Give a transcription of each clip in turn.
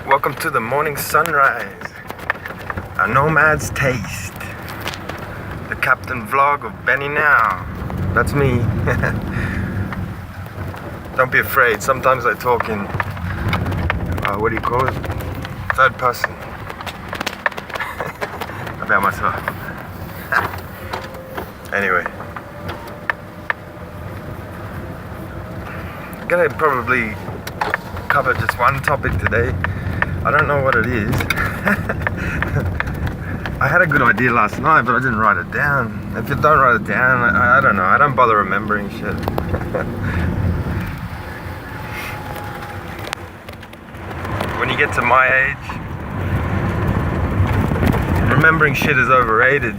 Welcome to the morning sunrise, a Nomad's taste, the captain vlog of Benny Now. That's me. Don't be afraid, sometimes I talk in, what do you call it? Third person. About myself. Anyway. I'm gonna probably cover just one topic today. I don't know what it is. I had a good idea last night, but I didn't write it down. If you don't write it down, I don't know. I don't bother remembering shit. When you get to my age, remembering shit is overrated.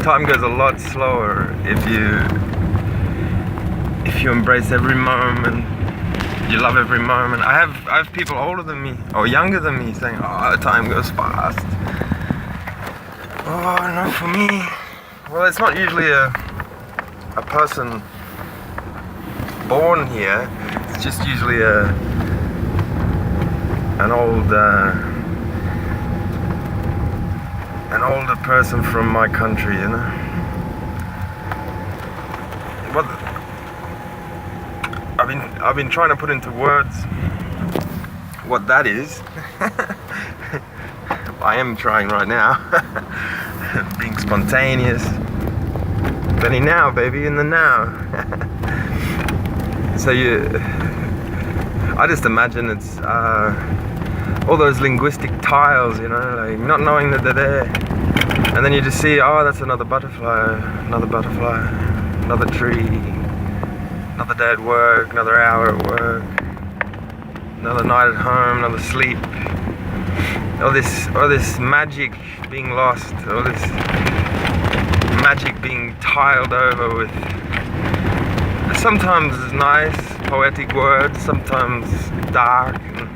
Time goes a lot slower if you embrace every moment. You love every moment. I have people older than me or younger than me saying, "Oh, time goes fast." Oh, not for me. Well, it's not usually a person born here. It's just usually an older person from my country, you know. What? I've been trying to put into words what that is. I am trying right now. Being spontaneous. Benny Now, baby, in the now. So I just imagine it's all those linguistic tiles, you know, like not knowing that they're there. And then you just see, oh, that's another butterfly, another tree. Another day at work, another hour at work, another night at home, another sleep. All this magic being lost, all this magic being tiled over with sometimes nice poetic words, sometimes dark and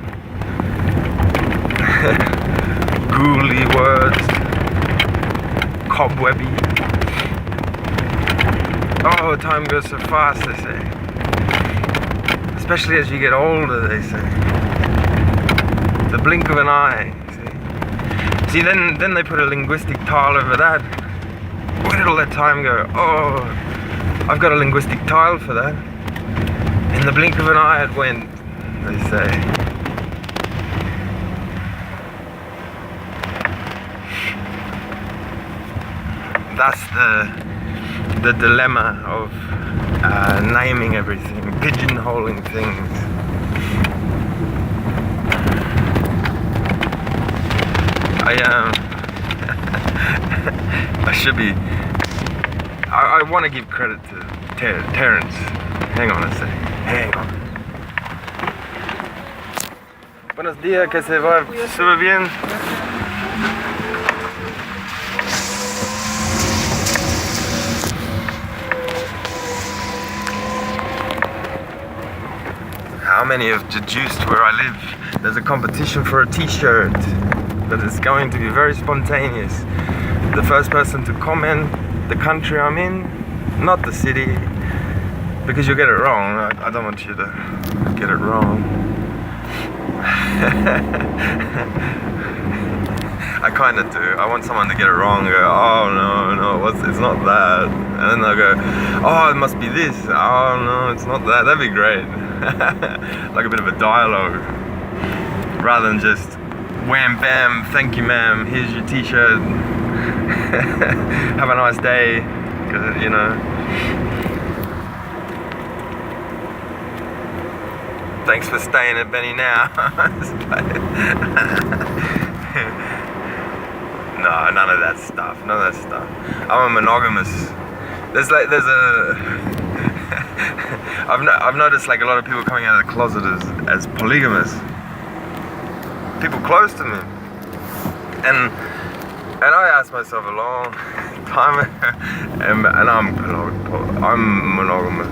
ghouly words, cobwebby. Oh, time goes so fast, they say. Especially as you get older, they say. The blink of an eye, see, then they put a linguistic tile over that. Where did all that time go? Oh, I've got a linguistic tile for that. In the blink of an eye it went, they say. That's the dilemma of naming everything, pigeonholing things. I should be. I want to give credit to Terrence. Hang on a sec. Hang on. Buenos días, que se va súper bien. How many have deduced where I live? There's a competition for a t-shirt that is going to be very spontaneous. The first person to comment the country I'm in, not the city, because you'll get it wrong. I don't want you to get it wrong. I kind of do. I want someone to get it wrong and go, oh no, it's not that. And then they'll go, oh, it must be this. Oh no, it's not that. That'd be great. Like a bit of a dialogue. Rather than just, wham bam, thank you ma'am, here's your t-shirt. Have a nice day. Cause, you know. Thanks for staying at Benny Now. No, none of that stuff. I'm a monogamous. There's a. I've noticed like a lot of people coming out of the closet as polygamous. People close to me, and I asked myself a long time, and I'm monogamous.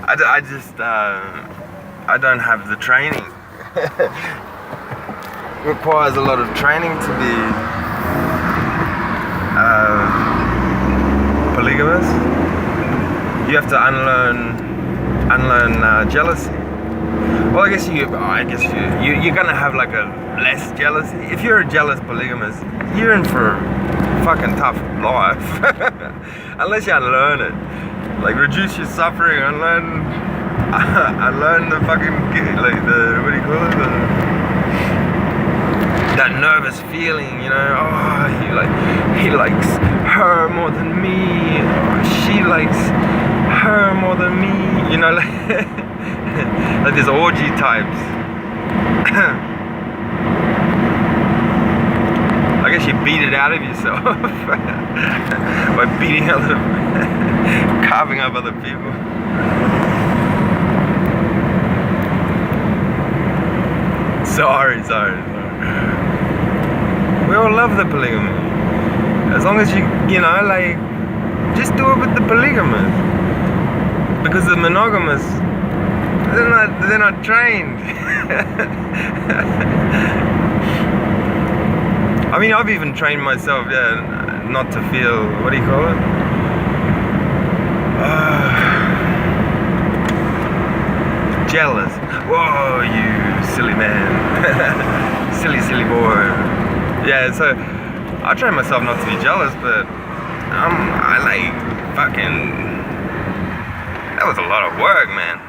I just I don't have the training. It requires a lot of training to be polygamous. You have to unlearn jealousy. Well, I guess you're gonna have like a less jealousy. If you're a jealous polygamist, you're in for a fucking tough life. Unless you unlearn it. Like, reduce your suffering, unlearn the fucking, like, the, what do you call it? That nervous feeling, you know, oh, he likes her more than me, or she likes her more than me, you know, like, like these orgy types. I guess you beat it out of yourself by beating other, carving up other people. Sorry. We all love the polygamy. As long as you know, like, just do it with the polygamous. Because the monogamous, they're not trained. I mean, I've even trained myself, not to feel, what do you call it? Jealous. Whoa, you silly man. silly boy. Yeah, so I train myself not to be jealous, but I like fucking, that was a lot of work, man.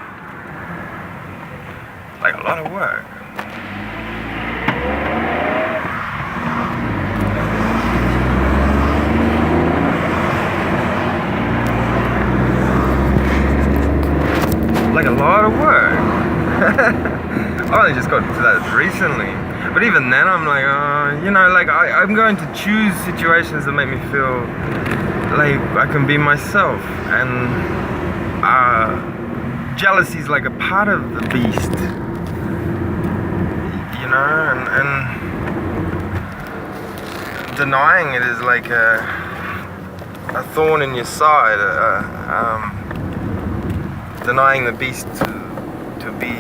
Like, a lot of work. Like, a lot of work. I only just got to that recently. But even then, I'm like, you know, like, I'm going to choose situations that make me feel like I can be myself. And jealousy is like a part of the beast. You know, and denying it is like a thorn in your side. Denying the beast to be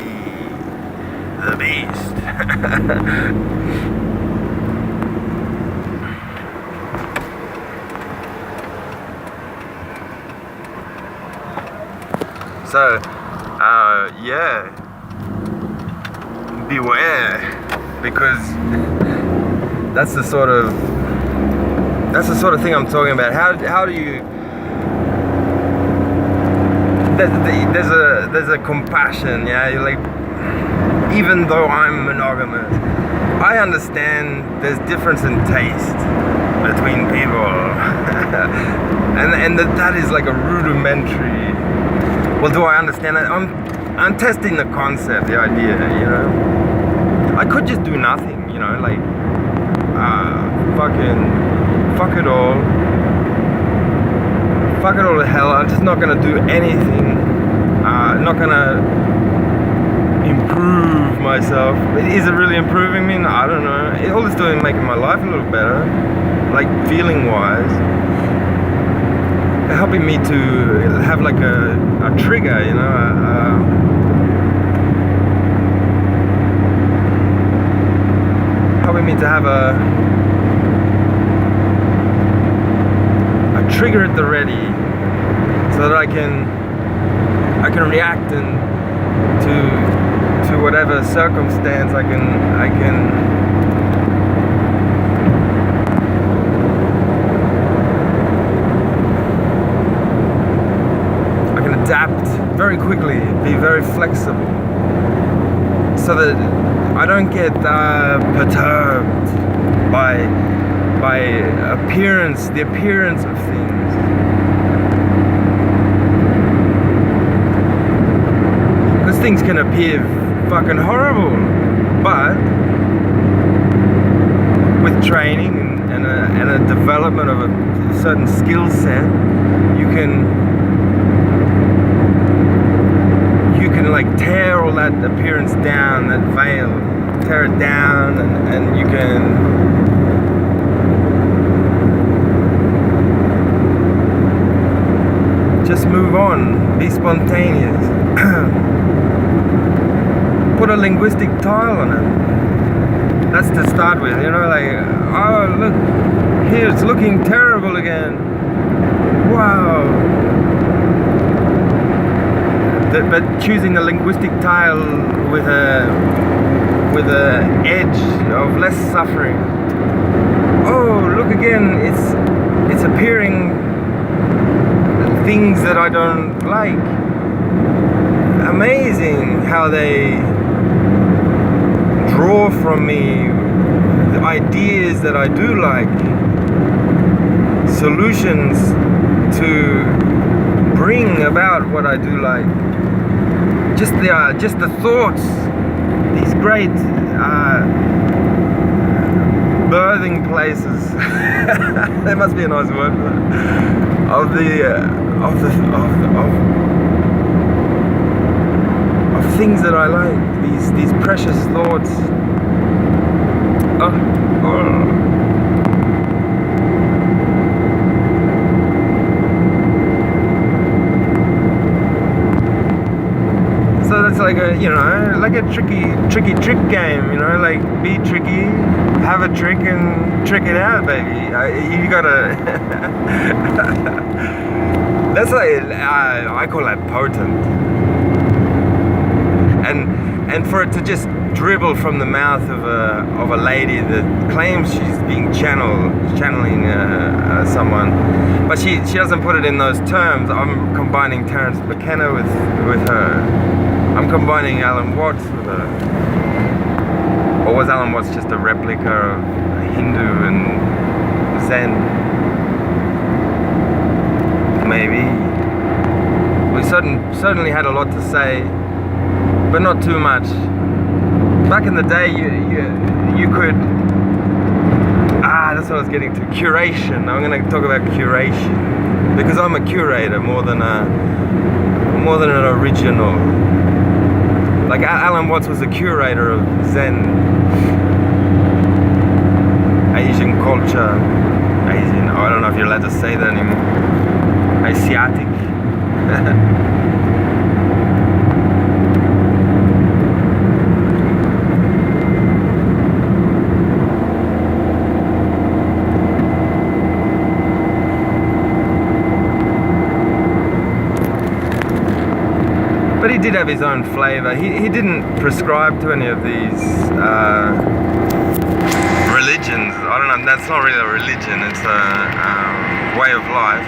the beast. So, yeah, beware, because that's the sort of thing I'm talking about. How do you? There's a compassion, yeah. You're like, even though I'm monogamous, I understand there's difference in taste between people, and that is like a rudimentary. Well, do I understand that? I'm testing the concept, the idea, you know. I could just do nothing, you know, like fuck it all. Fuck it all to hell, I'm just not gonna do anything. Not gonna improve myself. Is it really improving me? No, I don't know. All it's doing is making my life a little better, like feeling wise. Helping me to have like a trigger, you know. Helping me to have a trigger at the ready, so that I can react and to whatever circumstance I can adapt very quickly, be very flexible, so that I don't get perturbed by the appearance of things. Because things can appear fucking horrible, but with training and a development of a certain skill set, you can like tear all that appearance down, that veil, tear it down, and you can just move on, be spontaneous. Put a linguistic tile on it. That's to start with, you know, like, oh look, here it's looking terrible again. Wow. but choosing the linguistic tile with a edge of less suffering. Oh, look again! It's appearing things that I don't like. Amazing how they draw from me the ideas that I do like, solutions to bring about what I do like. Just the thoughts, these great birthing places. There must be a nice word for that. Of things that I like. These precious thoughts. So that's like a tricky trick game, like be tricky, have a trick and trick it out, baby. You gotta. That's like I call that potent. And for it to just dribble from the mouth of a lady that claims she's being channeling someone, but she doesn't put it in those terms. I'm combining Terence McKenna with her. I'm combining Alan Watts with her. Or was Alan Watts just a replica of Hindu and Zen? Maybe. We certainly had a lot to say, but not too much. Back in the day, you could. That's what I was getting to. Curation. I'm going to talk about curation because I'm a curator more than an original. Like Alan Watts was a curator of Zen, Asian culture, Asian. I don't know if you're allowed to say that anymore. Asiatic. But he did have his own flavour. He didn't prescribe to any of these religions. I don't know, that's not really a religion, it's a way of life.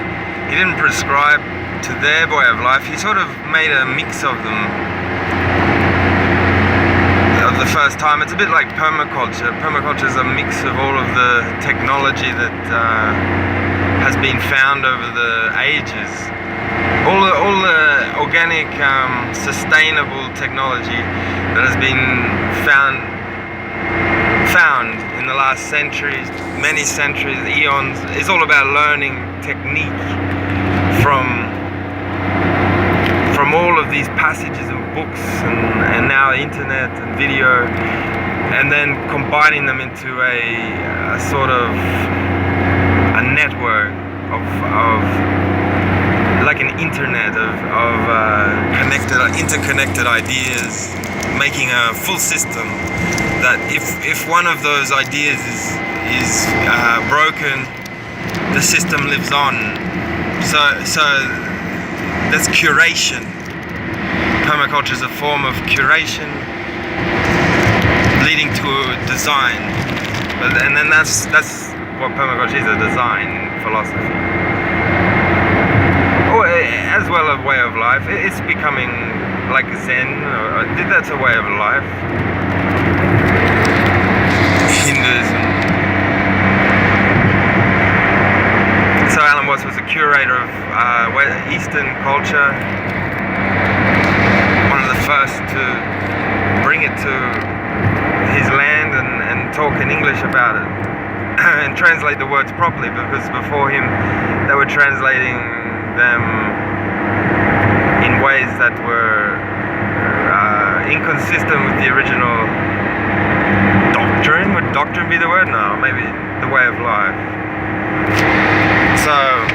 He didn't prescribe to their way of life. He sort of made a mix of them of the first time. It's a bit like permaculture. Permaculture is a mix of all of the technology that has been found over the ages. All the organic, sustainable technology that has been found in the last centuries, many centuries, eons, is all about learning technique from all of these passages and books and now internet and video, and then combining them into a sort of a network of like an internet of interconnected ideas, making a full system that if one of those ideas is broken, the system lives on. So that's curation. Permaculture is a form of curation leading to design, and then that's what permaculture is, a design philosophy. As well a way of life. It's becoming like Zen. That's a way of life. Hinduism. So Alan Watts was a curator of Eastern culture. One of the first to bring it to his land and talk in English about it and translate the words properly, because before him they were translating them in ways that were inconsistent with the original doctrine. Would doctrine be the word? No, maybe the way of life. So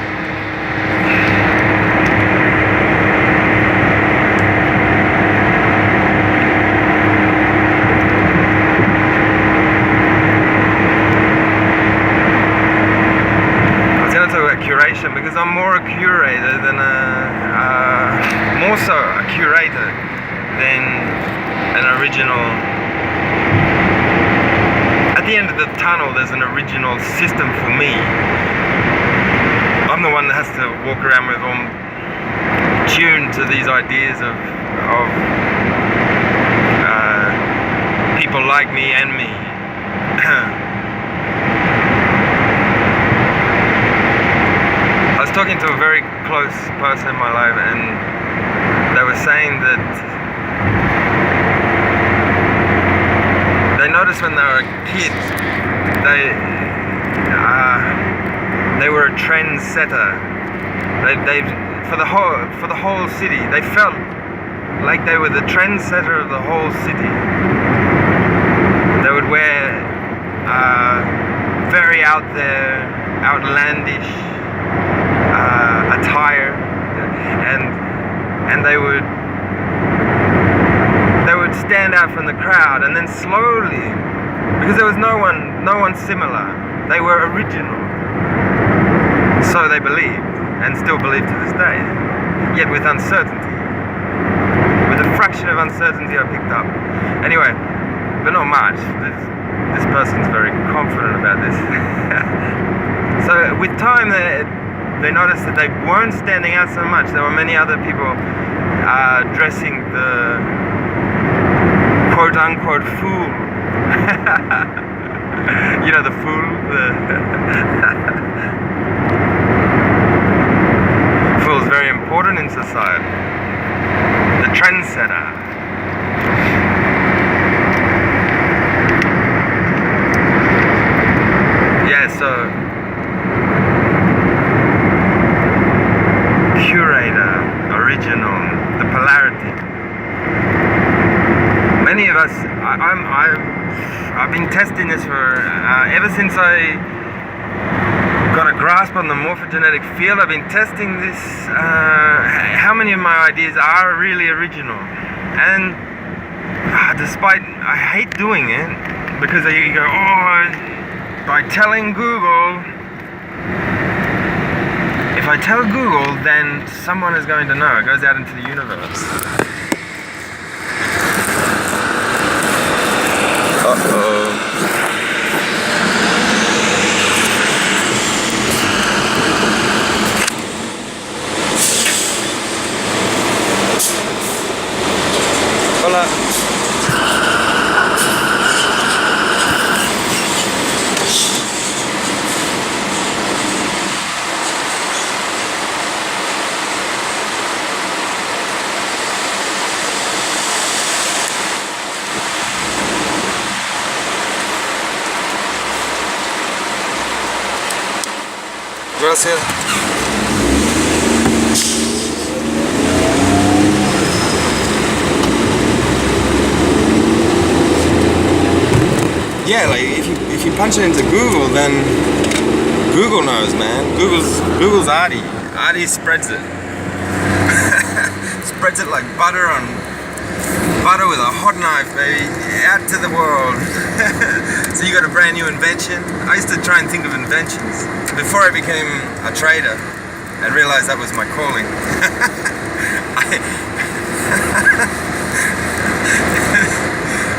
curation, because I'm more a curator than more so a curator than an original. At the end of the tunnel, there's an original system for me. I'm the one that has to walk around with all tuned to these ideas of people like me and me. I was talking to a very close person in my life, and they were saying that they noticed when they were a kid, they were a trendsetter. They for the whole city. They felt like they were the trendsetter of the whole city. They would wear very out there, outlandish attire, and they would stand out from the crowd, and then slowly, because there was no one similar, they were original. So they believed, and still believe to this day, yet with uncertainty, with a fraction of uncertainty I picked up. Anyway, but not much. This person's very confident about this. So with time, they noticed that they weren't standing out so much. There were many other people dressing the quote-unquote fool. You know, the fool? Fool is very important in society. The trendsetter. Yeah, so curator, original, the polarity. Many of us, I've been testing this for ever since I got a grasp on the morphogenetic field. I've been testing this, how many of my ideas are really original. And despite, I hate doing it, because you go, oh, by telling Google, if I tell Google, then someone is going to know. It goes out into the universe. Uh-oh. Hola. Gracias. Yeah, like if you punch it into Google, then Google knows, man. Google's Artie. Artie spreads it. Spreads it like butter with a hot knife, baby, out to the world. So you got a brand new invention. I used to try and think of inventions before I became a trader and realized that was my calling.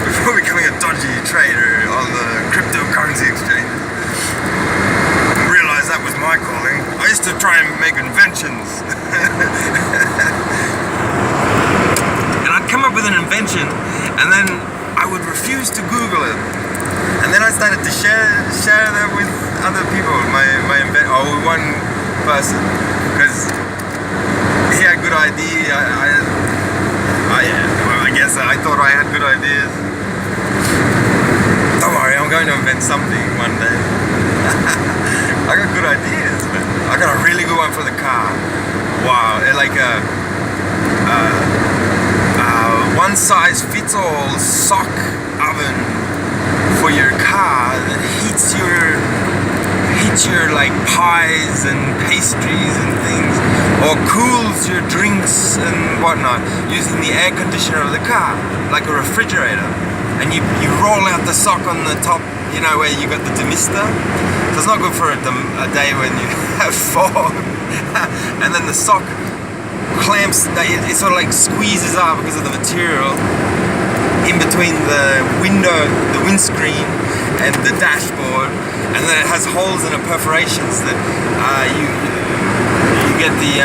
Before becoming a dodgy trader on the cryptocurrency exchange, I realized that was my calling. I used to try and make inventions. And I'd come up with an invention, and then I would refuse to Google it. And then I started to share that with other people, with one person, because he had good idea. I guess I thought I had good ideas. Don't worry, I'm going to invent something one day. I got good ideas, man. I got a really good one for the car. Wow, like a one-size-fits-all sock oven for your car that heats your like pies and pastries and things, or cools your drinks and whatnot using the air conditioner of the car, like a refrigerator. And you roll out the sock on the top, you know, where you got the demister. So it's not good for a day when you have fog. And then the sock clamps, it sort of like squeezes up because of the material in between the windscreen and the dashboard, and then it has holes in the perforations that you get the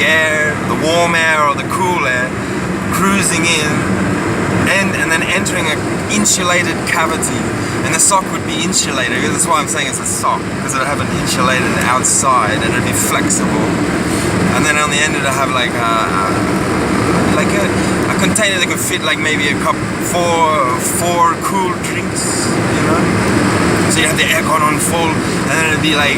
air, the warm air or the cool air cruising in and then entering an insulated cavity, and the sock would be insulated. That's why I'm saying it's a sock, because it'll have an insulated outside and it'll be flexible, and then on the end it'll have like a container that could fit like maybe four cool drinks, you know. So you have the aircon on full, and then it'll be like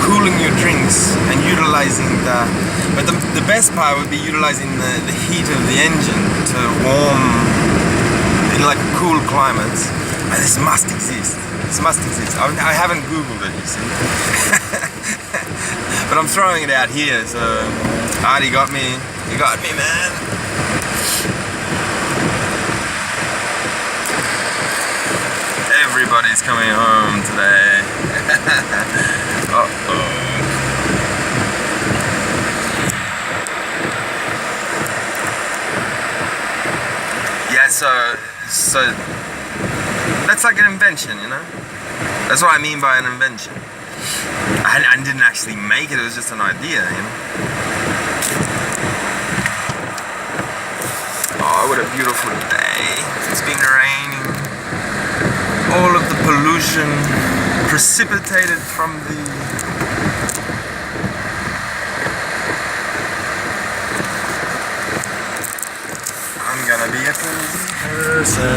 cooling your drinks and utilizing that. But the best part would be utilizing the heat of the engine to warm in like cool climates. And this must exist. This must exist. I haven't Googled it, you see. But I'm throwing it out here, so Artie got me. You got me, man. Everybody's coming home today. Uh-oh. Yeah, so that's like an invention, you know? That's what I mean by an invention. I didn't actually make it, it was just an idea, you know? Oh, what a beautiful day. It's been raining. All of the pollution precipitated from the I'm gonna be a crazy person.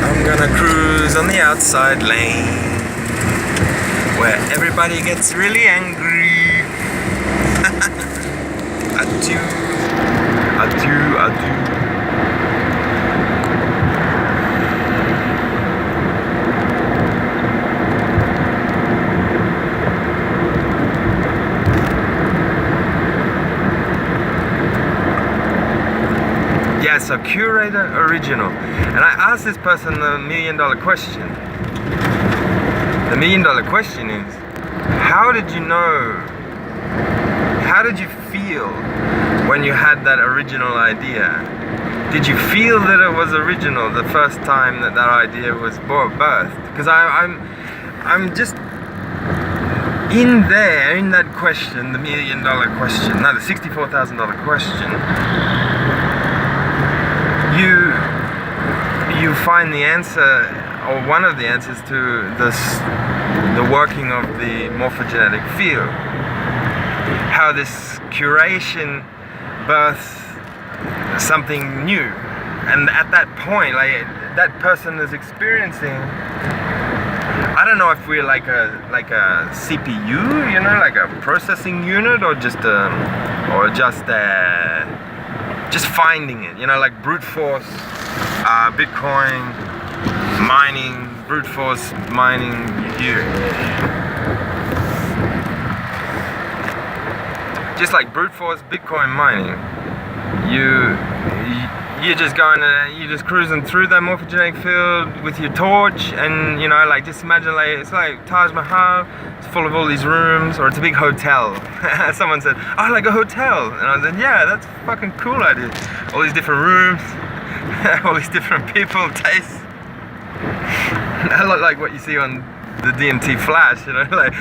I'm gonna cruise on the outside lane where everybody gets really angry. Adieu, adieu, adieu. Yeah, so curator original. And I asked this person the $1 million question. The $1 million question is, how did you know? How did you feel when you had that original idea? Did you feel that it was original the first time that idea was birthed? Because I'm just in there, in that question, the $1 million question, no, the $64,000 question. You find the answer, or one of the answers to the working of the morphogenetic field. How this curation births something new, and at that point, like that person is experiencing. I don't know if we're like a CPU, you know, like a processing unit, or just finding it, you know, like brute force, Bitcoin mining, brute force mining. Just like brute force Bitcoin mining, you're just you're just cruising through that morphogenetic field with your torch, and you know, like just imagine like it's like Taj Mahal, it's full of all these rooms, or it's a big hotel. Someone said, "Oh, like a hotel," and I said, "Yeah, that's a fucking cool idea. All these different rooms, all these different people, tastes." I look like what you see on the DMT Flash, you know, like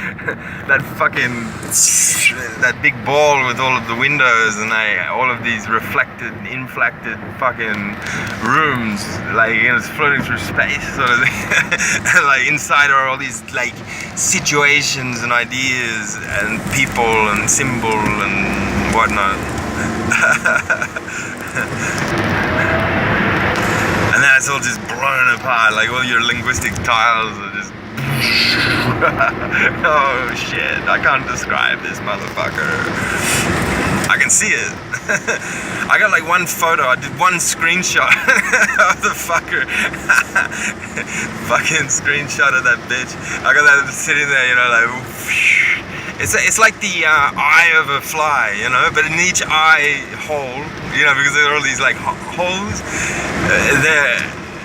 that big ball with all of the windows and all of these reflected, inflected fucking rooms, like, you know, it's floating through space sort of thing. Like inside are all these like situations and ideas and people and symbol and whatnot. And then it's all just blown apart, like all your linguistic tiles are just oh shit, I can't describe this motherfucker. I can see it. I got like one photo, I did one screenshot of the fucker. Fucking screenshot of that bitch. I got that sitting there, you know, like it's like the eye of a fly, you know, but in each eye hole, you know, because there are all these like holes there.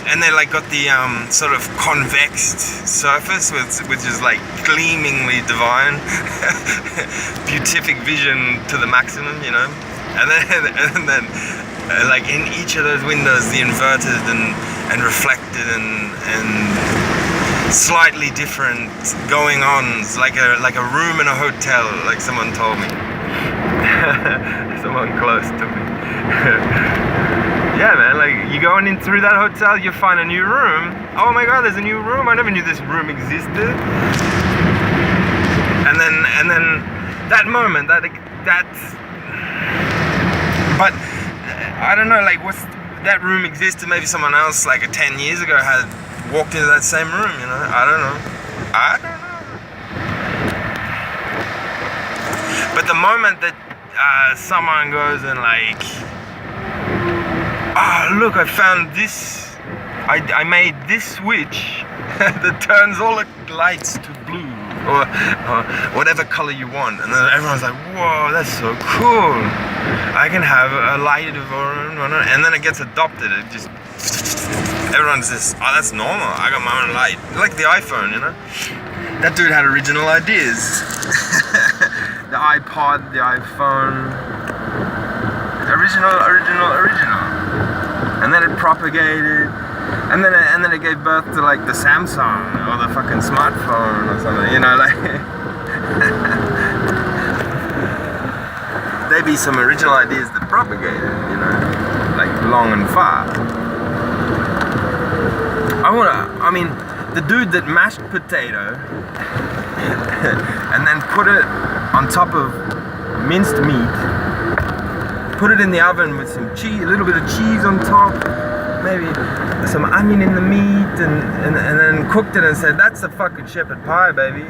and they like got the sort of convex surface which is like gleamingly divine, beatific vision to the maximum, you know. And then like in each of those windows, the inverted and reflected and slightly different going ons, like a room in a hotel, like someone told me. Someone close to me. Yeah, man, like you going in through that hotel, you find a new room. Oh my god, there's a new room. I never knew this room existed. And then that moment, but I don't know, like that room existed. Maybe someone else like 10 years ago had walked into that same room, you know. I don't know. But the moment that someone goes and like, look, I found this, I made this switch that turns all the lights to blue or whatever color you want, and then everyone's like, whoa, that's so cool, I can have a light of own, and then it gets adopted. It just, everyone's just, oh, that's normal, I got my own light, like the iPhone, you know. That dude had original ideas. The iPod, the iPhone, original, and then it propagated, and then it gave birth to like the Samsung or the fucking smartphone or something, you know, like. There be some original ideas that propagated, you know, like long and far. I mean, the dude that mashed potato and then put it on top of minced meat, put it in the oven with some cheese, a little bit of cheese on top, maybe some onion in the meat, and then cooked it and said, that's a fucking shepherd pie, baby.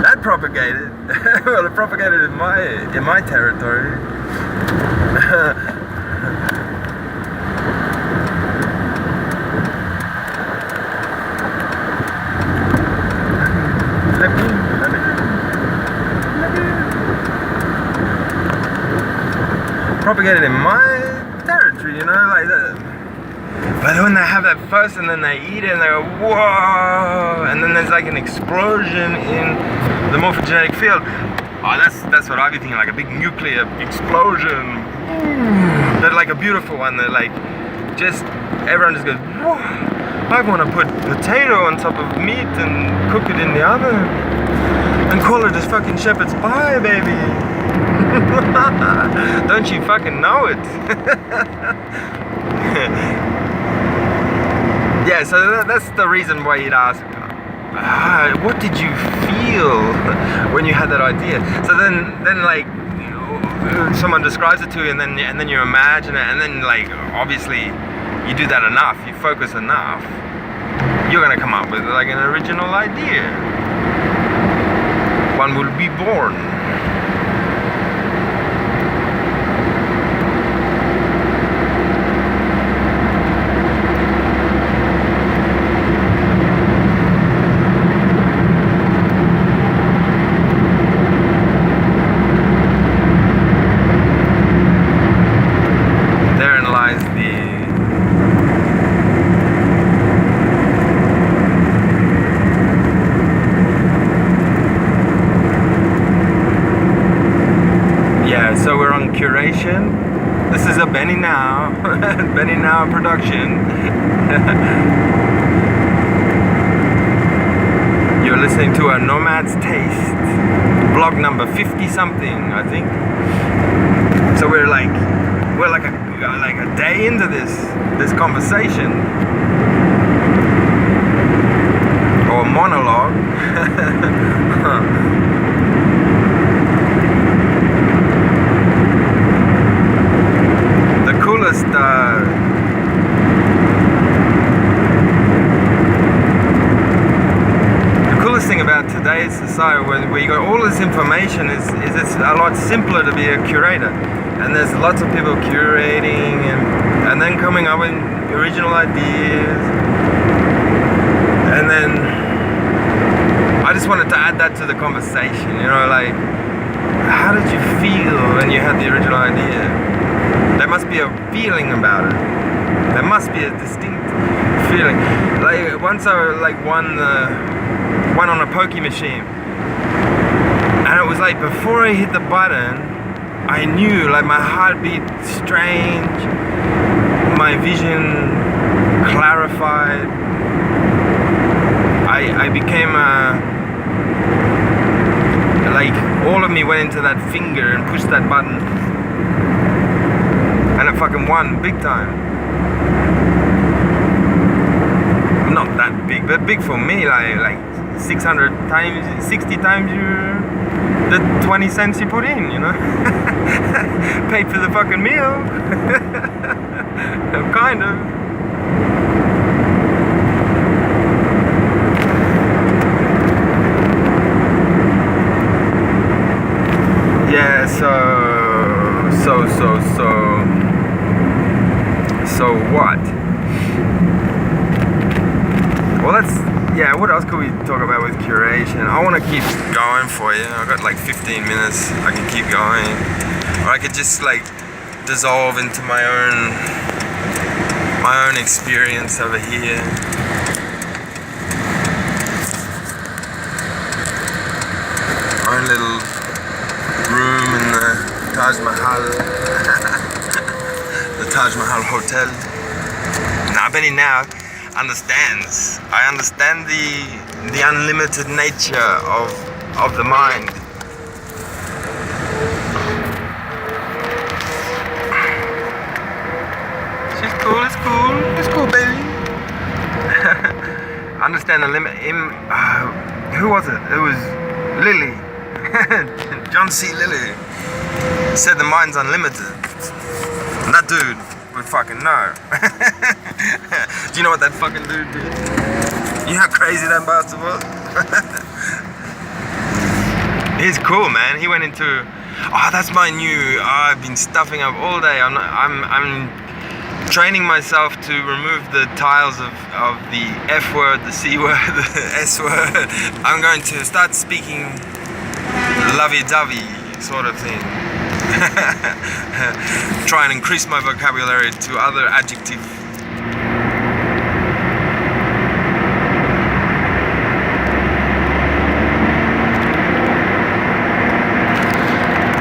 That propagated. Well, it propagated in my territory. Propagated in my territory, you know, like that. But when they have that first and then they eat it and they go, whoa, and then there's like an explosion in the morphogenetic field. Oh, that's what I'd be thinking, like a big nuclear explosion. But like a beautiful one that like just, everyone just goes, whoa, I want to put potato on top of meat and cook it in the oven and call it as fucking shepherd's pie, baby. Don't you fucking know it? Yeah, so that's the reason why you'd ask, what did you feel when you had that idea? So then like someone describes it to you, and then you imagine it, and then like obviously you do that enough, you focus enough, you're gonna come up with like an original idea. One will be born. So we're on curation. This is a Benny Now, Benny Now production. You're listening to a Nomad's Taste, vlog number 50 something, I think. So we're like a day into this conversation or monologue. The coolest thing about today's society, where you got all this information, is it's a lot simpler to be a curator, and there's lots of people curating and then coming up with original ideas, and then I just wanted to add that to the conversation, you know, like, how did you feel when you had the original idea? There must be a feeling about it. There must be a distinct feeling. Like once I like won on a pokey machine, and it was like before I hit the button, I knew like my heart beat strange, my vision clarified. I became like all of me went into that finger and pushed that button, and it fucking won big time. Not that big, but big for me, like 600 times, 60 times the 20 cents you put in, you know? Paid for the fucking meal. Kind of. Yeah, so what? Well, what else could we talk about with curation? I want to keep going for you. I've got like 15 minutes. I can keep going. Or I could just like dissolve into my own experience over here. My own little room in the Taj Mahal. The Taj Mahal Hotel. Now, Benny now understands. I understand the unlimited nature of the mind. She's cool. It's cool, baby. Understand the limit. Who was it? It was Lily. John C. Lilly said the mind's unlimited. And that dude would fucking know. Do you know what that fucking dude did? You know how crazy that bastard was? He's cool, man. He went into, that's my new, I've been stuffing up all day. I'm training myself to remove the tiles of the F word, the C word, the S word. I'm going to start speaking lovey-dovey sort of thing. Try and increase my vocabulary to other adjectives.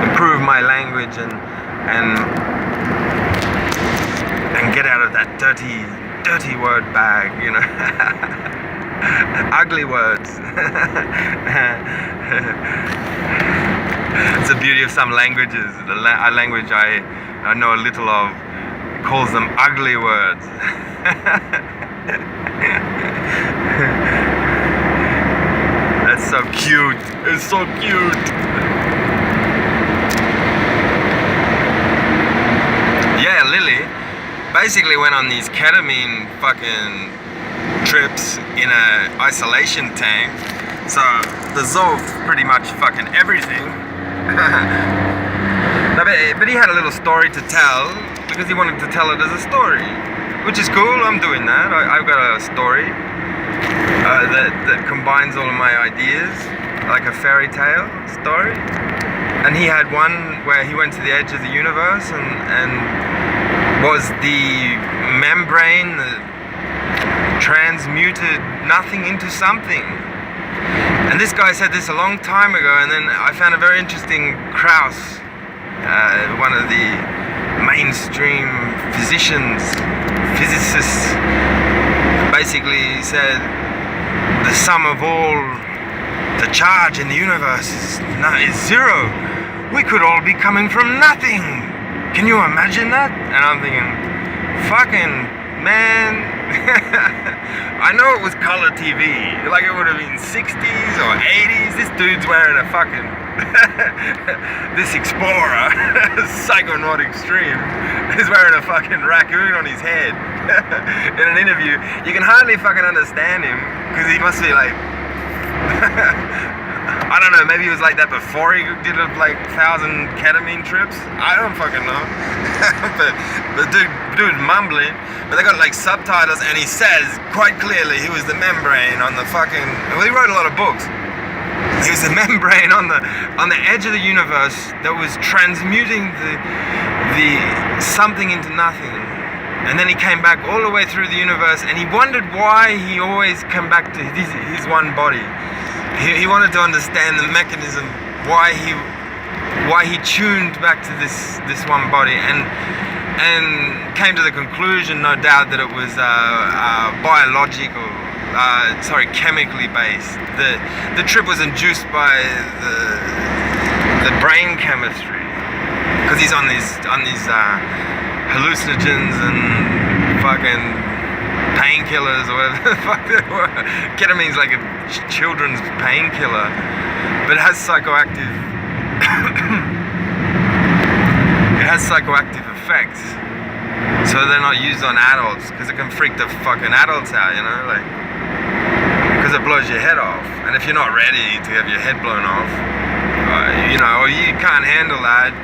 Improve my language and get out of that dirty word bag, you know. Ugly words. It's the beauty of some languages. A language I know a little of calls them ugly words. That's so cute. It's so cute. Yeah, Lily basically went on these ketamine fucking trips in a isolation tank. So dissolved pretty much fucking everything. No, but he had a little story to tell because he wanted to tell it as a story, which is cool. I'm doing that. I've got a story that combines all of my ideas, like a fairy tale story. And he had one where he went to the edge of the universe and was the membrane that transmuted nothing into something. And this guy said this a long time ago, and then I found a very interesting Krauss, one of the mainstream physicists, basically said the sum of all the charge in the universe is zero. We could all be coming from nothing. Can you imagine that? And I'm thinking, fucking man. I know it was color TV, like it would have been 60s or 80s. This dude's wearing a fucking this Explorer, Psychonaut Extreme, is wearing a fucking raccoon on his head. In an interview, you can hardly fucking understand him because he must be like I don't know, maybe he was like that before he did like 1,000 ketamine trips. I don't fucking know. But the dude mumbling, but they got like subtitles, and he says quite clearly he was the membrane on the fucking, well, he wrote a lot of books. He was the membrane on the edge of the universe that was transmuting the something into nothing. And then he came back all the way through the universe, and he wondered why he always came back to his one body. He wanted to understand the mechanism, why he tuned back to this one body, and came to the conclusion, no doubt, that it was biological, chemically based. The trip was induced by the brain chemistry, because he's on these hallucinogens and fucking painkillers or whatever the fuck they were. Ketamine's like a children's painkiller, but it has psychoactive effects. So they're not used on adults because it can freak the fucking adults out, you know, like, because it blows your head off. And if you're not ready to have your head blown off, you know, or you can't handle that.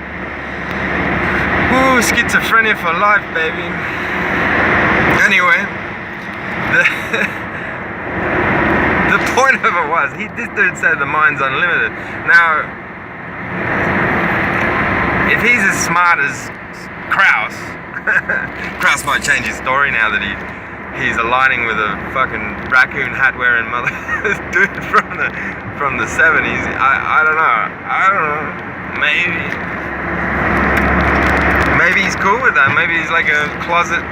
Ooh, schizophrenia for life, baby. Anyway, the point of it was, this dude said the mind's unlimited. Now, if he's as smart as Kraus, Kraus might change his story now that he's aligning with a fucking raccoon hat wearing mother dude from the 70s. I don't know. Maybe he's cool with that. Maybe he's like a closet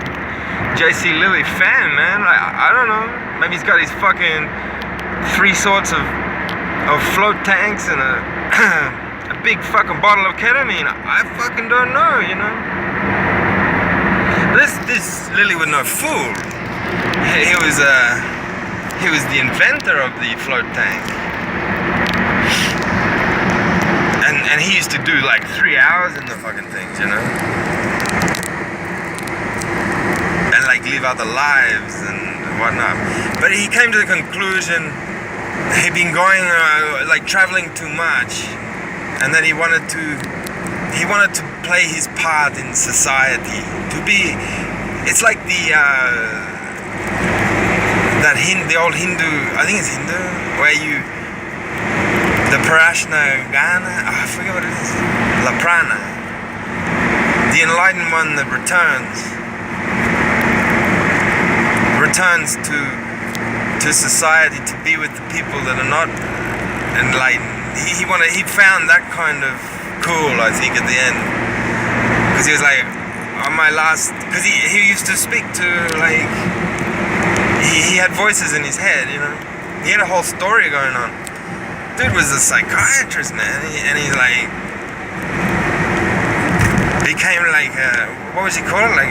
JC Lilly fan, man. Like, I don't know. Maybe he's got his fucking 3 sorts of float tanks and a big fucking bottle of ketamine. I fucking don't know, you know. This Lilly was no fool. He was the inventor of the float tank. And he used to do like 3 hours in the fucking things, you know? And like live other lives and whatnot. But he came to the conclusion he'd been going, like traveling too much, and that he wanted to play his part in society. To be, it's like the old Hindu, I think it's Hindu, where the Prashna Gana, I forget what it is, La Prana, the enlightened one that returns to society to be with the people that are not enlightened. He found that kind of cool, I think, at the end, because he was like, on my last, because he used to speak to, like, he had voices in his head, you know, he had a whole story going on. Dude was a psychiatrist, man, and he's like, became like what was he called, like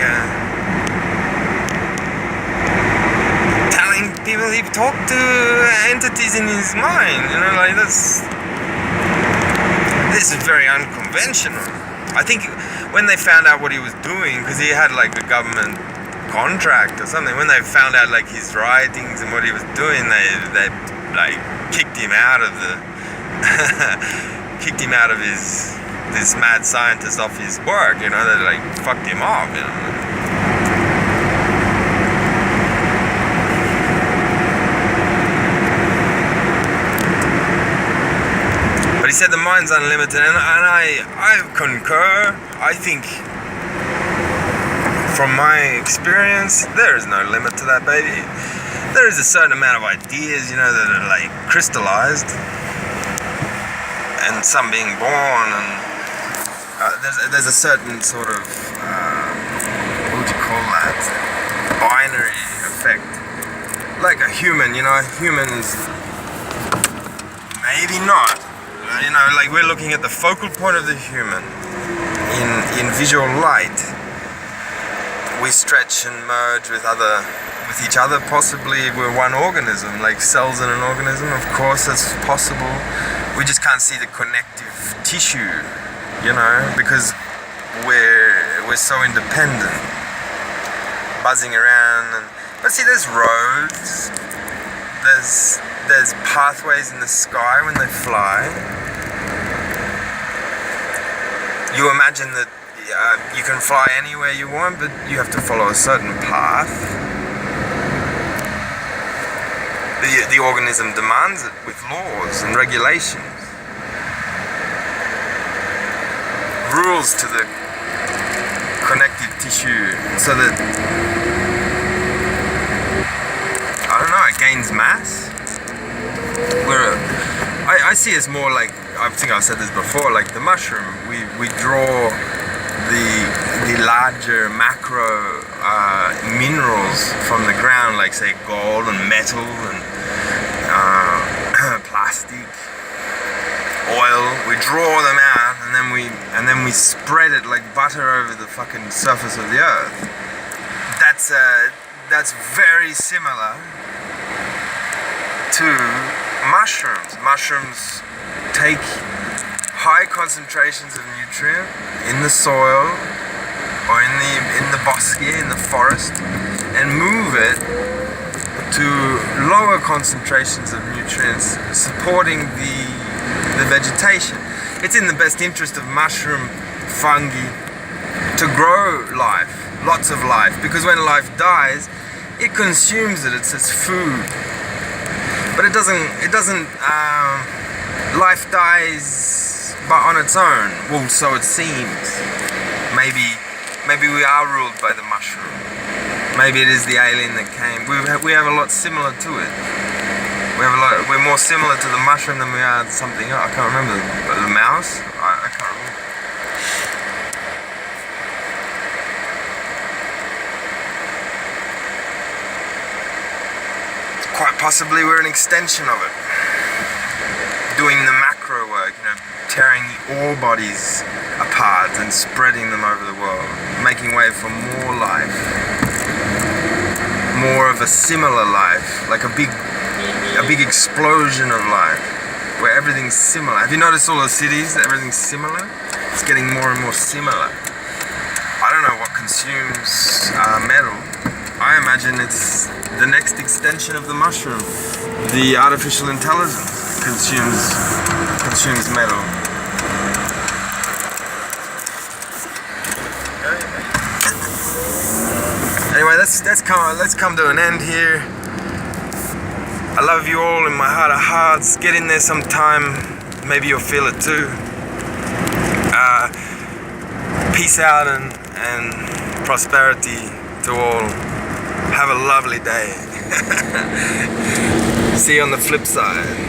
telling people he talked to entities in his mind, you know, like this is very unconventional. I think when they found out what he was doing, because he had like a government contract or something, when they found out like his writings and what he was doing, they like kicked him out of this mad scientist off his work, you know. They like fucked him off, you know. But he said the mind's unlimited, and I concur. I think, from my experience, there is no limit to that, baby. There is a certain amount of ideas, you know, that are like crystallized, and some being born, and there's a certain sort of what would you call that? Binary effect, like a human, you know. Humans, maybe not. You know, like we're looking at the focal point of the human in visual light. We stretch and merge with each other. Possibly we're one organism, like cells in an organism. Of course, that's possible. We just can't see the connective tissue, you know, because we're so independent, buzzing around. But see, there's roads. There's pathways in the sky when they fly. You imagine that you can fly anywhere you want, but you have to follow a certain path. The organism demands it with laws and regulations. Rules to the connective tissue so that, I don't know, it gains mass. I see it as more like, I think I've said this before, like the mushroom. We draw the larger macro minerals from the ground, like say gold and metal and plastic, oil. We draw them out and then we spread it like butter over the fucking surface of the earth. That's very similar to mushrooms. Mushrooms take high concentrations of nutrient in the soil or in the bosque, in the forest, and move it to lower concentrations of nutrients, supporting the vegetation. It's in the best interest of mushroom fungi to grow life, lots of life, because when life dies, it consumes it. It's its food. But it doesn't. Life dies, but on its own. Well, so it seems. Maybe we are ruled by the mushroom. Maybe it is the alien that came. We have a lot similar to it. We're more similar to the mushroom than we are to something else. I can't remember. The mouse? I can't remember. Quite possibly we're an extension of it. Doing the macro work, tearing the ore bodies apart and spreading them over the world, making way for more life, more of a similar life, like a big explosion of life, where everything's similar. Have you noticed all the cities, everything's similar? It's getting more and more similar. I don't know what consumes metal. I imagine it's the next extension of the mushroom. The artificial intelligence consumes metal. Anyway, let's come to an end here. I love you all in my heart of hearts. Get in there sometime. Maybe you'll feel it too. Peace out and prosperity to all. Have a lovely day. See you on the flip side.